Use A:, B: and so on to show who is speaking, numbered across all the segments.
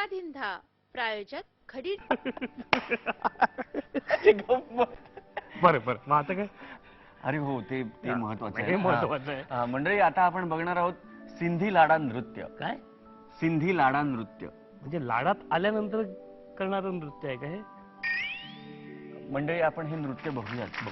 A: धिंधा प्रायोजक खडी.
B: बरं बरं मग आता काय?
C: अरे हो ते महत्वाचं आहे.
B: महत्वाचं आहे.
C: मंडळी आता आपण बघणार आहोत सिंधी लाडा नृत्य.
B: काय
C: सिंधी लाडा नृत्य
B: म्हणजे लाडात आल्यानंतर करणारं नृत्य आहे का हे?
C: मंडळी आपण हे नृत्य बघूयात.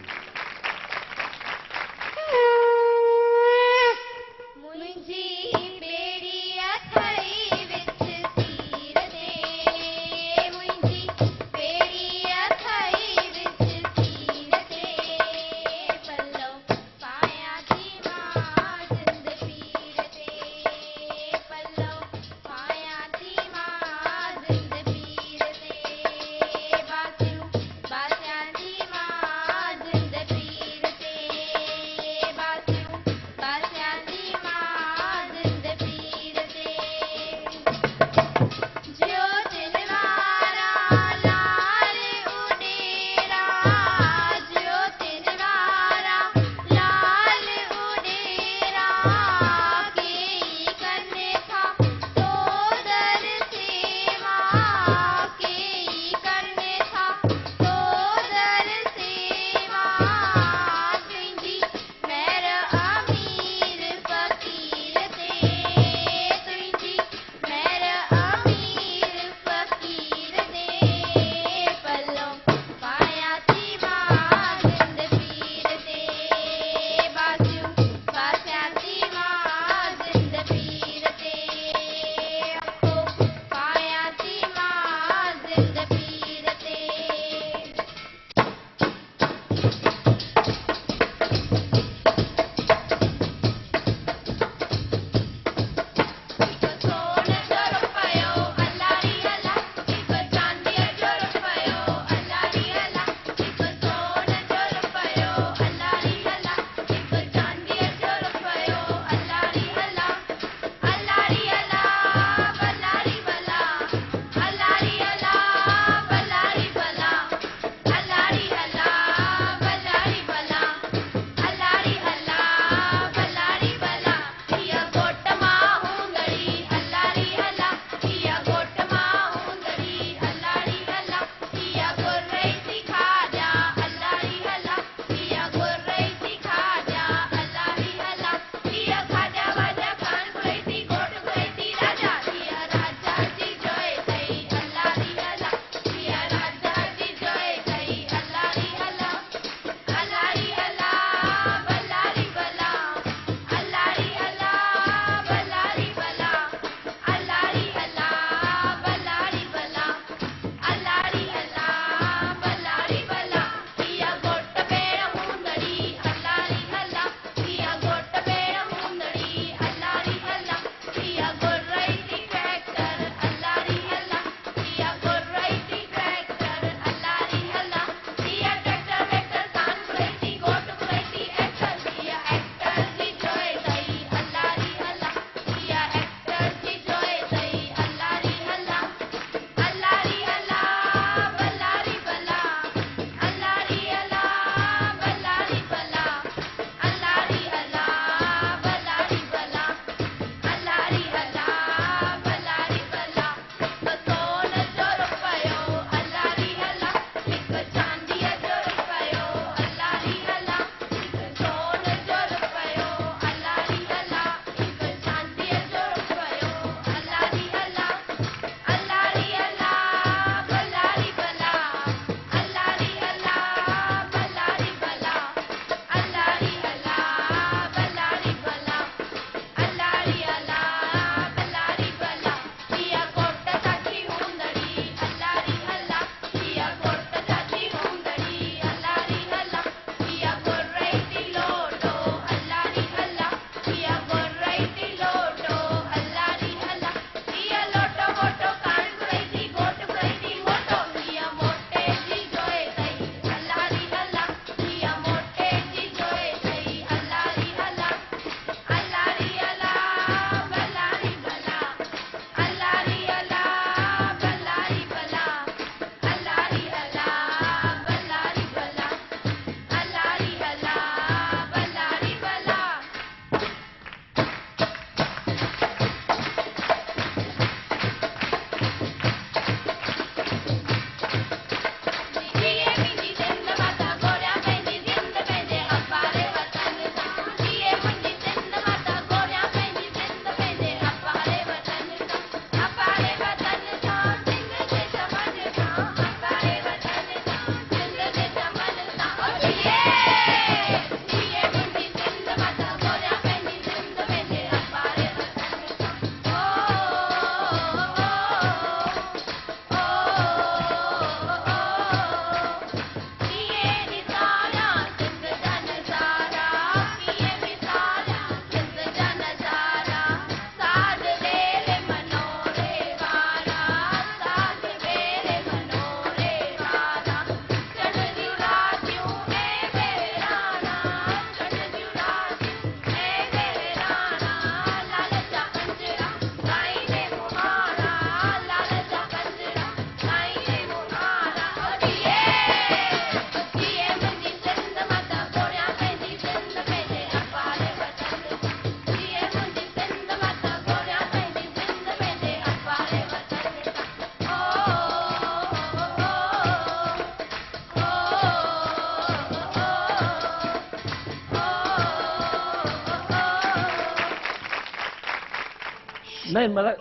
B: नाही मला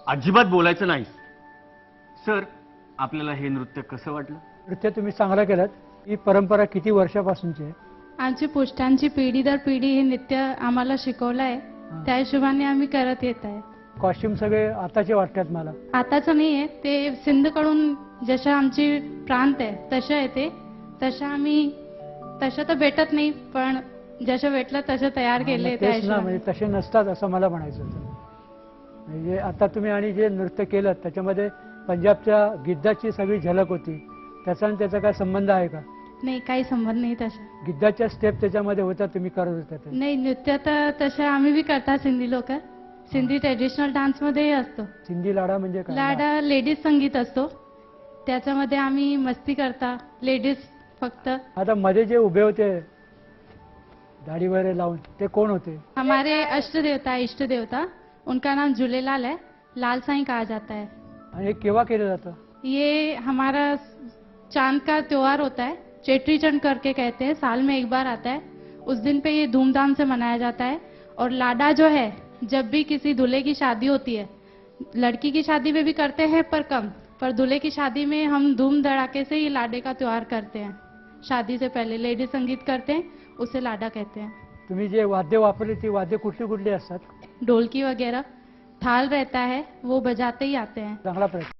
C: अजिबात बोलायचं नाही. सर, आपल्याला हे नृत्य कसं वाटलं?
D: नृत्य तुम्ही चांगलं केलं. ही परंपरा किती वर्षापासूनची आहे?
E: आमची पुष्टांची पिढी दर पिढी हे नृत्य आम्हाला शिकवलं आहे. त्या हिशोबाने आम्ही करत येत आहे.
D: कॉस्ट्युम सगळे आताचे वाटतात मला.
E: आताचं नाही आहे ते, सिंधकडून जसं आमची प्रांत आहे तसं आहे ते. तसं तर भेटत नाही, पण जसं भेटलं तसं तयार केले
D: मग
E: त्या
D: तेच ना, म्हणजे
E: हिशोबाने.
D: तसे नसतात असं मला म्हणायचं होतं. म्हणजे आता तुम्ही आणि जे नृत्य केलं त्याच्यामध्ये पंजाबच्या गिद्दाची सगळी झलक होती. त्याचा आणि त्याचा काय संबंध आहे का?
E: नाही, काही संबंध नाही तसं.
D: गिद्दाच्या स्टेप त्याच्यामध्ये होत्या, तुम्ही करत होत्या ते.
E: नाही, नृत्य तर तसं आम्ही बी करतात सिंधी लोक. सिंधी ट्रेडिशनल डान्समध्येही असतो.
D: सिंधी लाडा म्हणजे काय?
E: लाडा लेडीज संगीत असतो, त्याच्यामध्ये आम्ही मस्ती करता लेडीज फक्त.
D: आता मध्ये जे उभे होते दाढी वगैरे लावून, ते कोण होते?
E: हमारे इष्ट देवता उनका नाम झूलेलाल है. लाल साईं कहा जाता है.
D: आणि हे केव्हा केलं जातं?
E: ये हमारा चांद का त्योहार होता है, चेट्री चंड करके कहते हैं, साल में एक बार आता है. उस दिन पे ये धूमधाम से मनाया जाता है. और लाडा जो है, जब भी किसी दूल्हे की शादी होती है, लड़की की शादी में भी करते हैं पर कम, पर दूल्हे की शादी में हम धूम धड़ाके से ये लाडे का त्योहार करते हैं. शादी से पहले लेडी संगीत करते हैं, उसे लाडा कहते हैं.
D: तुम्ही जे वाद्य वापरली ती वाद्य कुठली कुठली असतात?
E: ढोलकी वगैरह, थाल रहता है, वो बजाते ही आते हैं.
D: चांगला प्रयत्न.